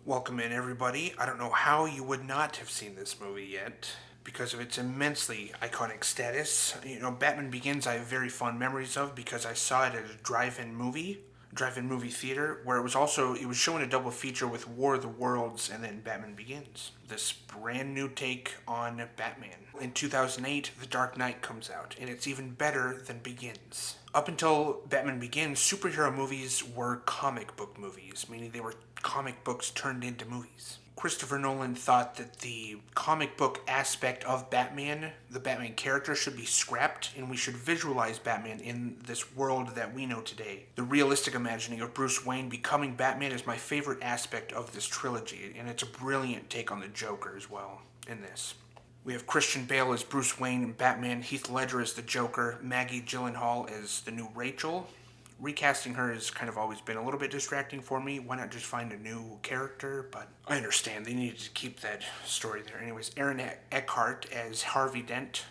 Welcome in, everybody. I don't know how you would not have seen this movie yet because of its immensely iconic status. Batman Begins I have very fond memories of because I saw it at a drive-in movie theater, where it was showing a double feature with War of the Worlds and then Batman Begins. This brand new take on Batman. In 2008, The Dark Knight comes out, and it's even better than Begins. Up until Batman Begins, superhero movies were comic book movies, meaning they were comic books turned into movies. Christopher Nolan thought that the comic book aspect of Batman, the Batman character, should be scrapped, and we should visualize Batman in this world that we know today. The realistic imagining of Bruce Wayne becoming Batman is my favorite aspect of this trilogy, and it's a brilliant take on the Joker as well in this. We have Christian Bale as Bruce Wayne and Batman, Heath Ledger as the Joker, Maggie Gyllenhaal as the new Rachel. Recasting her has kind of always been a little bit distracting for me. Why not just find a new character? But I understand they needed to keep that story there. Anyways, Aaron Eckhart as Harvey Dent,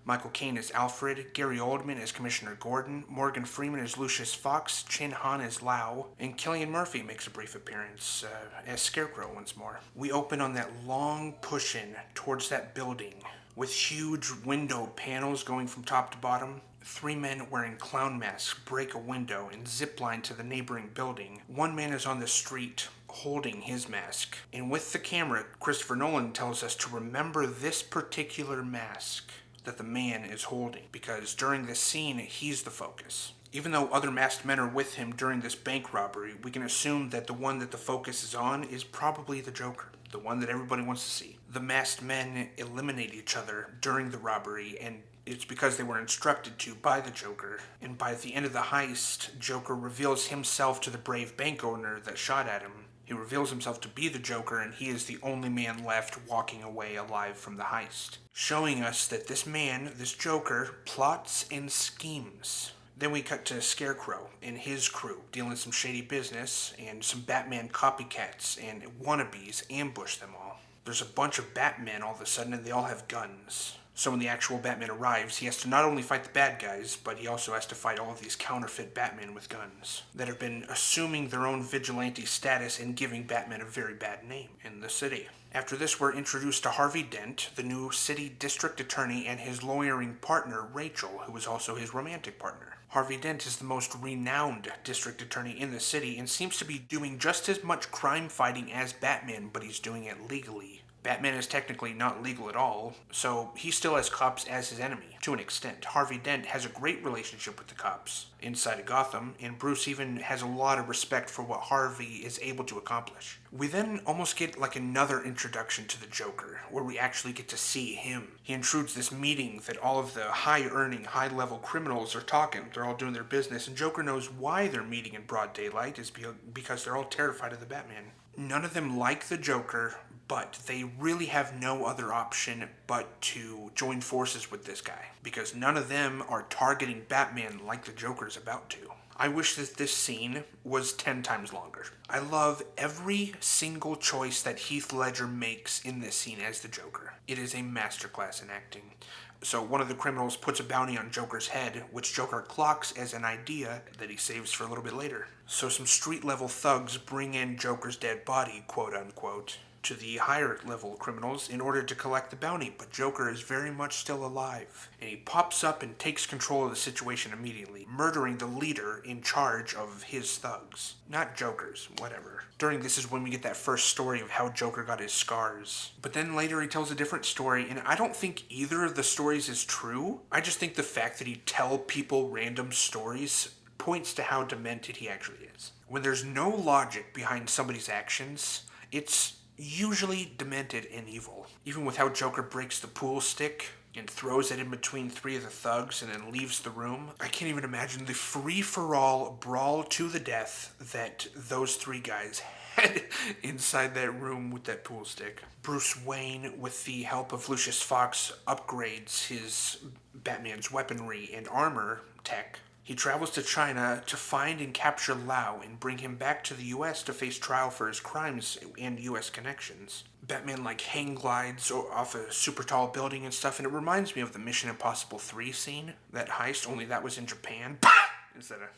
Michael Caine as Alfred, Gary Oldman as Commissioner Gordon, Morgan Freeman as Lucius Fox, Chin Han as Lau, and Cillian Murphy makes a brief appearance as Scarecrow once more. We open on that long push-in towards that building with huge window panels going from top to bottom. Three men wearing clown masks break a window and zipline to the neighboring building. One man is on the street holding his mask. And with the camera, Christopher Nolan tells us to remember this particular mask that the man is holding, because during this scene, he's the focus. Even though other masked men are with him during this bank robbery, we can assume that the one that the focus is on is probably the Joker, the one that everybody wants to see. The masked men eliminate each other during the robbery, and it's because they were instructed to by the Joker. And by the end of the heist, Joker reveals himself to the brave bank owner that shot at him. He reveals himself to be the Joker, and he is the only man left walking away alive from the heist, showing us that this man, this Joker, plots and schemes. Then we cut to Scarecrow and his crew dealing some shady business, and some Batman copycats and wannabes ambush them all. There's a bunch of Batmen all of a sudden, and they all have guns. So when the actual Batman arrives, he has to not only fight the bad guys, but he also has to fight all of these counterfeit Batmen with guns that have been assuming their own vigilante status and giving Batman a very bad name in the city. After this, we're introduced to Harvey Dent, the new city district attorney, and his lawyering partner, Rachel, who is also his romantic partner. Harvey Dent is the most renowned district attorney in the city and seems to be doing just as much crime fighting as Batman, but he's doing it legally. Batman is technically not legal at all, so he still has cops as his enemy, to an extent. Harvey Dent has a great relationship with the cops inside of Gotham, and Bruce even has a lot of respect for what Harvey is able to accomplish. We then almost get like another introduction to the Joker, where we actually get to see him. He intrudes this meeting that all of the high-earning, high-level criminals are talking. They're all doing their business, and Joker knows why they're meeting in broad daylight is because they're all terrified of the Batman. None of them like the Joker, but they really have no other option but to join forces with this guy, because none of them are targeting Batman like the Joker's about to. I wish that this scene was 10 times longer. I love every single choice that Heath Ledger makes in this scene as the Joker. It is a masterclass in acting. So one of the criminals puts a bounty on Joker's head, which Joker clocks as an idea that he saves for a little bit later. So some street-level thugs bring in Joker's dead body, quote-unquote, to the higher-level criminals in order to collect the bounty, but Joker is very much still alive. And he pops up and takes control of the situation immediately, murdering the leader in charge of his thugs. Not Joker's, whatever. During this is when we get that first story of how Joker got his scars. But then later he tells a different story, and I don't think either of the stories is true. I just think the fact that he tells people random stories points to how demented he actually is. When there's no logic behind somebody's actions, it's usually demented and evil. Even with how Joker breaks the pool stick and throws it in between three of the thugs and then leaves the room. I can't even imagine the free-for-all brawl to the death that those three guys had inside that room with that pool stick. Bruce Wayne, with the help of Lucius Fox, upgrades his Batman's weaponry and armor tech. He travels to China to find and capture Lau and bring him back to the US to face trial for his crimes and US connections. Batman hang glides off a super tall building and stuff, and it reminds me of the Mission Impossible 3 scene, that heist, only that was in Japan instead of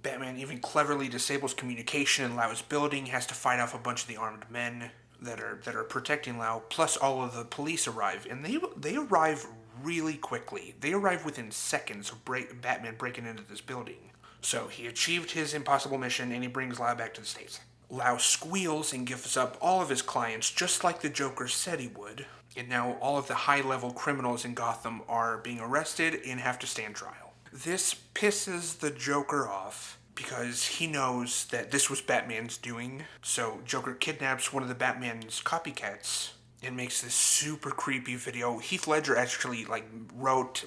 Batman even cleverly disables communication in Lau's building, has to fight off a bunch of the armed men that are protecting Lau, plus all of the police arrive, and they arrive really quickly. They arrive within seconds of Batman breaking into this building. So he achieved his impossible mission, and he brings Lau back to the States. Lau squeals and gives up all of his clients, just like the Joker said he would. And now all of the high-level criminals in Gotham are being arrested and have to stand trial. This pisses the Joker off because he knows that this was Batman's doing. So Joker kidnaps one of the Batman's copycats and makes this super creepy video. Heath Ledger actually wrote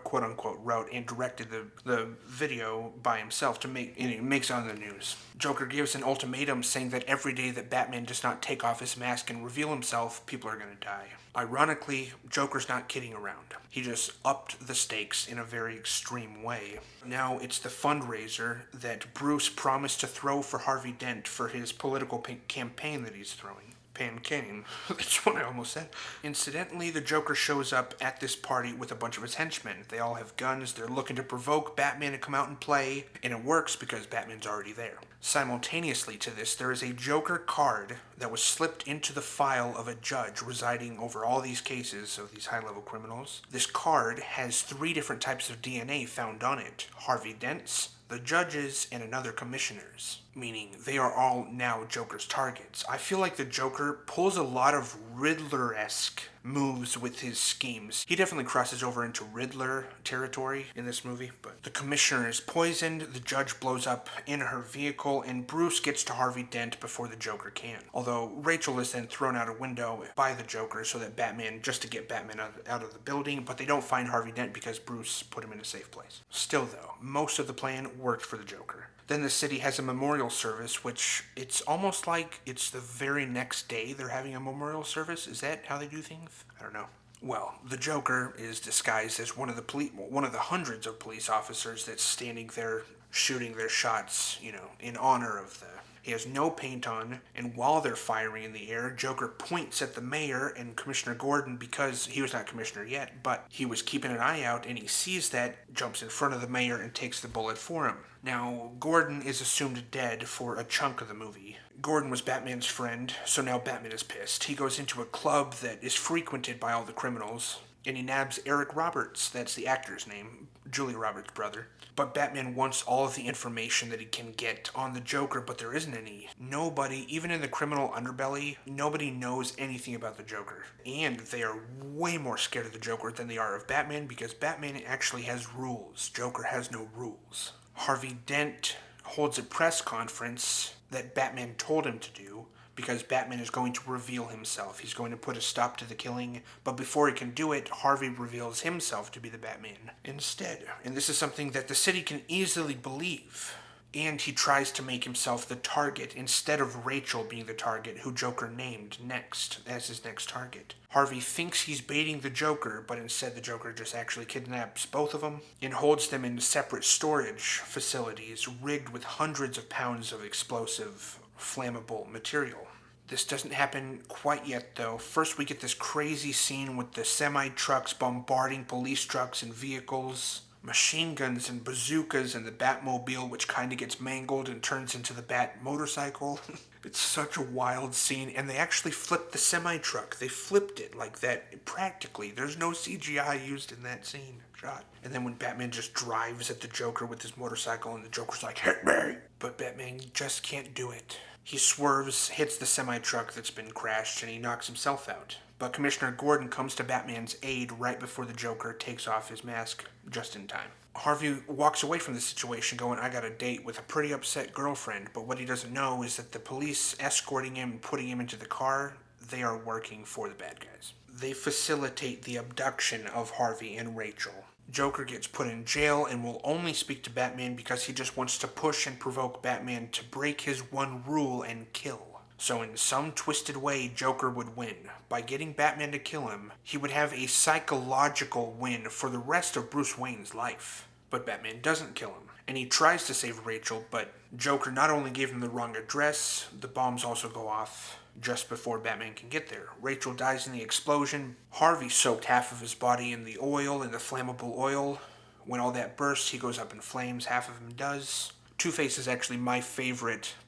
quote unquote wrote and directed the video by himself to make, and it makes it on the news. Joker gives an ultimatum saying that every day that Batman does not take off his mask and reveal himself, people are gonna die. Ironically, Joker's not kidding around. He just upped the stakes in a very extreme way. Now it's the fundraiser that Bruce promised to throw for Harvey Dent for his political campaign that he's throwing. Pancane. That's what I almost said. Incidentally, the Joker shows up at this party with a bunch of his henchmen. They all have guns. They're looking to provoke Batman to come out and play, and it works because Batman's already there. Simultaneously to this, there is a Joker card that was slipped into the file of a judge residing over all these cases of these high-level criminals. This card has 3 different types of DNA found on it. Harvey Dent's, the judges, and another commissioner's, meaning they are all now Joker's targets. I feel like the Joker pulls a lot of Riddler-esque moves with his schemes. He definitely crosses over into Riddler territory in this movie, but the commissioner is poisoned, the judge blows up in her vehicle, and Bruce gets to Harvey Dent before the Joker can. Although Rachel is then thrown out a window by the Joker so that just to get Batman out of the building, but they don't find Harvey Dent because Bruce put him in a safe place. Still though, most of the plan worked for the Joker. Then the city has a memorial service, which it's almost like it's the very next day they're having a memorial service. Is that how they do things? I don't know. Well, the Joker is disguised as one of the hundreds of police officers that's standing there shooting their shots, in honor of the... He has no paint on, and while they're firing in the air, Joker points at the mayor and Commissioner Gordon because he was not commissioner yet, but he was keeping an eye out, and he sees that, jumps in front of the mayor, and takes the bullet for him. Now, Gordon is assumed dead for a chunk of the movie. Gordon was Batman's friend, so now Batman is pissed. He goes into a club that is frequented by all the criminals, and he nabs Eric Roberts, that's the actor's name, Julia Roberts' brother. But Batman wants all of the information that he can get on the Joker, but there isn't any. Nobody, even in the criminal underbelly, nobody knows anything about the Joker. And they are way more scared of the Joker than they are of Batman, because Batman actually has rules. Joker has no rules. Harvey Dent holds a press conference that Batman told him to do, because Batman is going to reveal himself. He's going to put a stop to the killing, but before he can do it, Harvey reveals himself to be the Batman instead. And this is something that the city can easily believe. And he tries to make himself the target instead of Rachel being the target, who Joker named next as his next target. Harvey thinks he's baiting the Joker, but instead the Joker just actually kidnaps both of them and holds them in separate storage facilities rigged with hundreds of pounds of explosive, flammable material. This doesn't happen quite yet, though. First, we get this crazy scene with the semi-trucks bombarding police trucks and vehicles, machine guns and bazookas, and the Batmobile, which kind of gets mangled and turns into the Bat motorcycle. It's such a wild scene, and they actually flipped the semi-truck. They flipped it like that practically. There's no CGI used in that scene shot. And then when Batman just drives at the Joker with his motorcycle, and the Joker's like, "Hit me!" But Batman just can't do it. He swerves, hits the semi-truck that's been crashed, and he knocks himself out. But Commissioner Gordon comes to Batman's aid right before the Joker takes off his mask, just in time. Harvey walks away from the situation going, "I got a date with a pretty upset girlfriend," but what he doesn't know is that the police escorting him and putting him into the car, they are working for the bad guys. They facilitate the abduction of Harvey and Rachel. Joker gets put in jail and will only speak to Batman because he just wants to push and provoke Batman to break his one rule and kill. So in some twisted way, Joker would win. By getting Batman to kill him, he would have a psychological win for the rest of Bruce Wayne's life. But Batman doesn't kill him. And he tries to save Rachel, but Joker not only gave him the wrong address, the bombs also go off just before Batman can get there. Rachel dies in the explosion. Harvey soaked half of his body in the oil, in the flammable oil, When all that bursts, he goes up in flames. Half of him does. Two-Face is actually my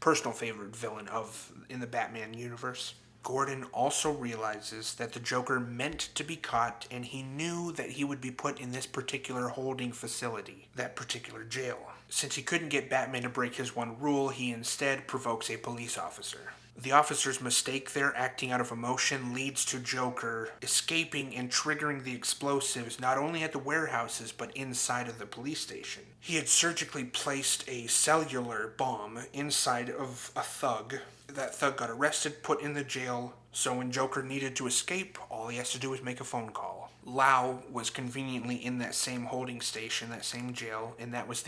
personal favorite villain in the Batman universe. Gordon also realizes that the Joker meant to be caught, and he knew that he would be put in this particular holding facility, that particular jail. Since he couldn't get Batman to break his one rule, he instead provokes a police officer. The officer's mistake there, acting out of emotion, leads to Joker escaping and triggering the explosives not only at the warehouses but inside of the police station. He had surgically placed a cellular bomb inside of a thug. That thug got arrested, put in the jail, so when Joker needed to escape, all he has to do is make a phone call. Lau was conveniently in that same holding station, that same jail, and that was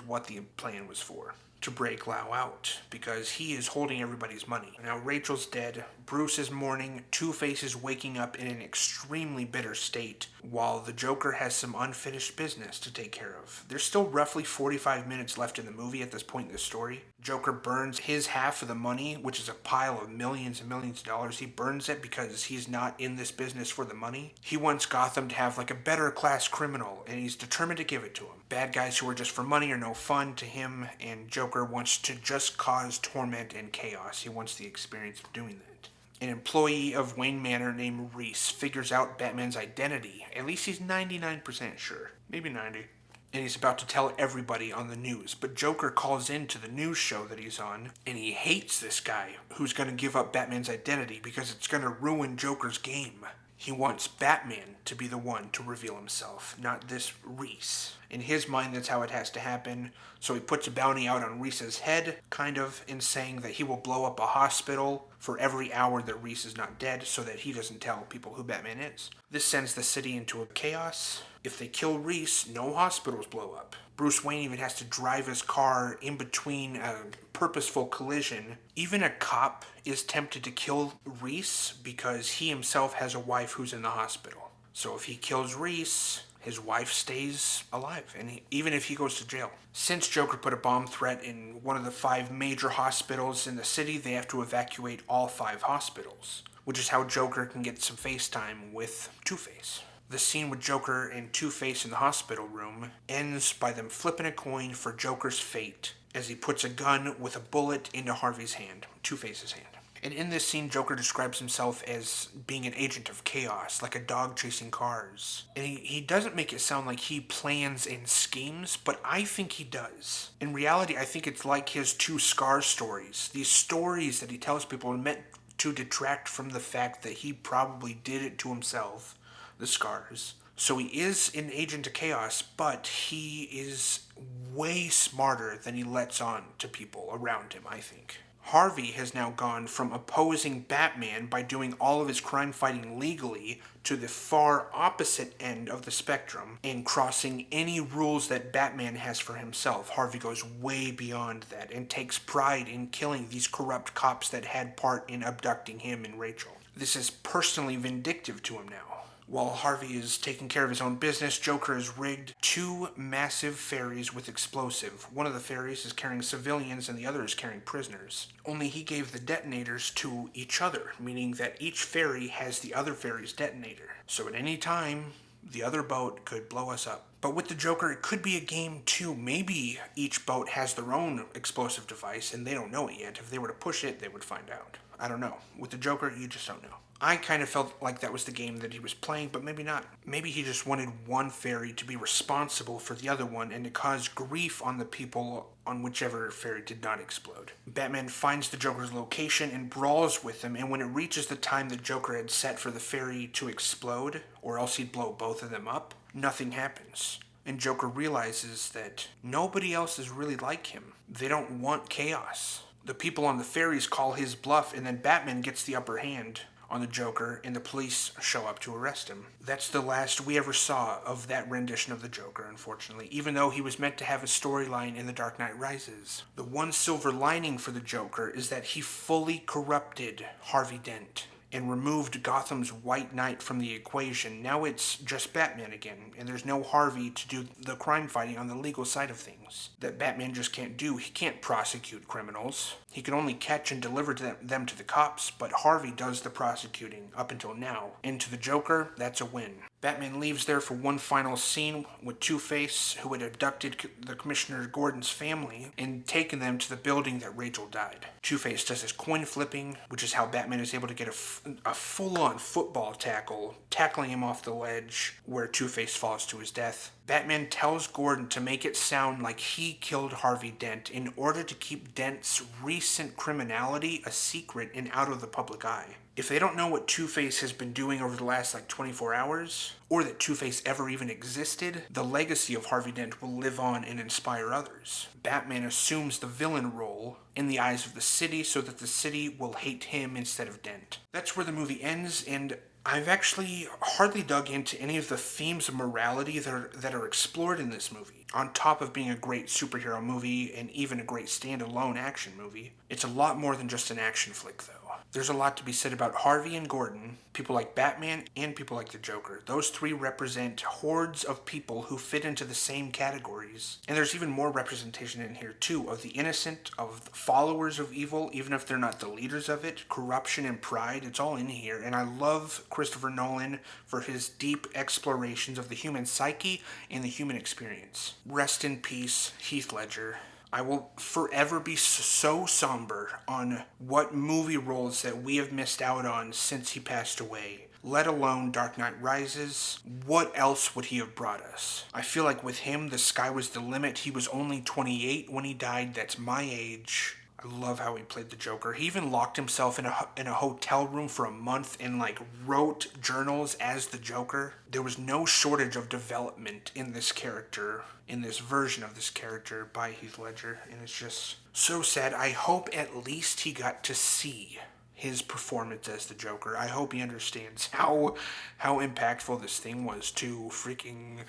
what the plan was for. To break Lau out, because he is holding everybody's money. Now Rachel's dead, Bruce is mourning, Two-Face is waking up in an extremely bitter state, while the Joker has some unfinished business to take care of. There's still roughly 45 minutes left in the movie at this point in the story. Joker burns his half of the money, which is a pile of millions and millions of dollars. He burns it because he's not in this business for the money. He wants Gotham to have like a better class criminal, and he's determined to give it to him. Bad guys who are just for money are no fun to him, and Joker wants to just cause torment and chaos. He wants the experience of doing that. An employee of Wayne Manor named Reese figures out Batman's identity. At least he's 99% sure. Maybe 90. And he's about to tell everybody on the news. But Joker calls into the news show that he's on, and he hates this guy who's going to give up Batman's identity because it's going to ruin Joker's game. He wants Batman to be the one to reveal himself, not this Reese. In his mind, that's how it has to happen. So he puts a bounty out on Reese's head, kind of, in saying that he will blow up a hospital for every hour that Reese is not dead so that he doesn't tell people who Batman is. This sends the city into a chaos. If they kill Reese, no hospitals blow up. Bruce Wayne even has to drive his car in between a purposeful collision. Even a cop is tempted to kill Reese because he himself has a wife who's in the hospital. So if he kills Reese, his wife stays alive, and even if he goes to jail. Since Joker put a bomb threat in one of the 5 major hospitals in the city, they have to evacuate all 5 hospitals, which is how Joker can get some face time with Two-Face. The scene with Joker and Two-Face in the hospital room ends by them flipping a coin for Joker's fate as he puts a gun with a bullet into Harvey's hand, Two-Face's hand. And in this scene, Joker describes himself as being an agent of chaos, like a dog chasing cars. And he doesn't make it sound like he plans and schemes, but I think he does. In reality, I think it's like his 2 Scar stories. These stories that he tells people are meant to detract from the fact that he probably did it to himself, the scars. So he is an agent of chaos, but he is way smarter than he lets on to people around him, I think. Harvey has now gone from opposing Batman by doing all of his crime fighting legally to the far opposite end of the spectrum and crossing any rules that Batman has for himself. Harvey goes way beyond that and takes pride in killing these corrupt cops that had part in abducting him and Rachel. This is personally vindictive to him now. While Harvey is taking care of his own business, Joker has rigged 2 massive ferries with explosive. One of the ferries is carrying civilians and the other is carrying prisoners. Only he gave the detonators to each other, meaning that each ferry has the other ferry's detonator. So at any time, the other boat could blow us up. But with the Joker, it could be a game too. Maybe each boat has their own explosive device and they don't know it yet. If they were to push it, they would find out. I don't know. With the Joker, you just don't know. I kind of felt like that was the game that he was playing, but maybe not. Maybe he just wanted one ferry to be responsible for the other one and to cause grief on the people on whichever ferry did not explode. Batman finds the Joker's location and brawls with him, and when it reaches the time the Joker had set for the ferry to explode, or else he'd blow both of them up, nothing happens. And Joker realizes that nobody else is really like him. They don't want chaos. The people on the ferries call his bluff, and then Batman gets the upper hand on the Joker, and the police show up to arrest him. That's the last we ever saw of that rendition of the Joker, unfortunately, even though he was meant to have a storyline in The Dark Knight Rises. The one silver lining for the Joker is that he fully corrupted Harvey Dent and removed Gotham's White Knight from the equation. Now it's just Batman again, and there's no Harvey to do the crime fighting on the legal side of things that Batman just can't do. He can't prosecute criminals. He can only catch and deliver them to the cops, but Harvey does the prosecuting up until now. And to the Joker, that's a win. Batman leaves there for one final scene with Two-Face, who had abducted the Commissioner Gordon's family and taken them to the building that Rachel died. Two-Face does his coin flipping, which is how Batman is able to get a full-on football tackle, tackling him off the ledge where Two-Face falls to his death. Batman tells Gordon to make it sound like he killed Harvey Dent in order to keep Dent's recent criminality a secret and out of the public eye. If they don't know what Two-Face has been doing over the last 24 hours, or that Two-Face ever even existed, the legacy of Harvey Dent will live on and inspire others. Batman assumes the villain role in the eyes of the city so that the city will hate him instead of Dent. That's where the movie ends, and I've actually hardly dug into any of the themes of morality that are explored in this movie. On top of being a great superhero movie and even a great standalone action movie, it's a lot more than just an action flick, though. There's a lot to be said about Harvey and Gordon, people like Batman, and people like the Joker. Those three represent hordes of people who fit into the same categories. And there's even more representation in here, too, of the innocent, of the followers of evil, even if they're not the leaders of it. Corruption and pride, it's all in here. And I love Christopher Nolan for his deep explorations of the human psyche and the human experience. Rest in peace, Heath Ledger. I will forever be so somber on what movie roles that we have missed out on since he passed away, let alone Dark Knight Rises. What else would he have brought us? I feel like with him, the sky was the limit. He was only 28 when he died. That's my age. I love how he played the Joker. He even locked himself in a hotel room for a month and wrote journals as the Joker. There was no shortage of development in this character, in this version of this character by Heath Ledger, and it's just so sad. I hope at least he got to see his performance as the Joker. I hope he understands how impactful this thing was to freaking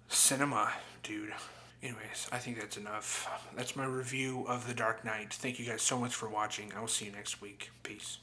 cinema, dude. Anyways, I think that's enough. That's my review of The Dark Knight. Thank you guys so much for watching. I will see you next week. Peace.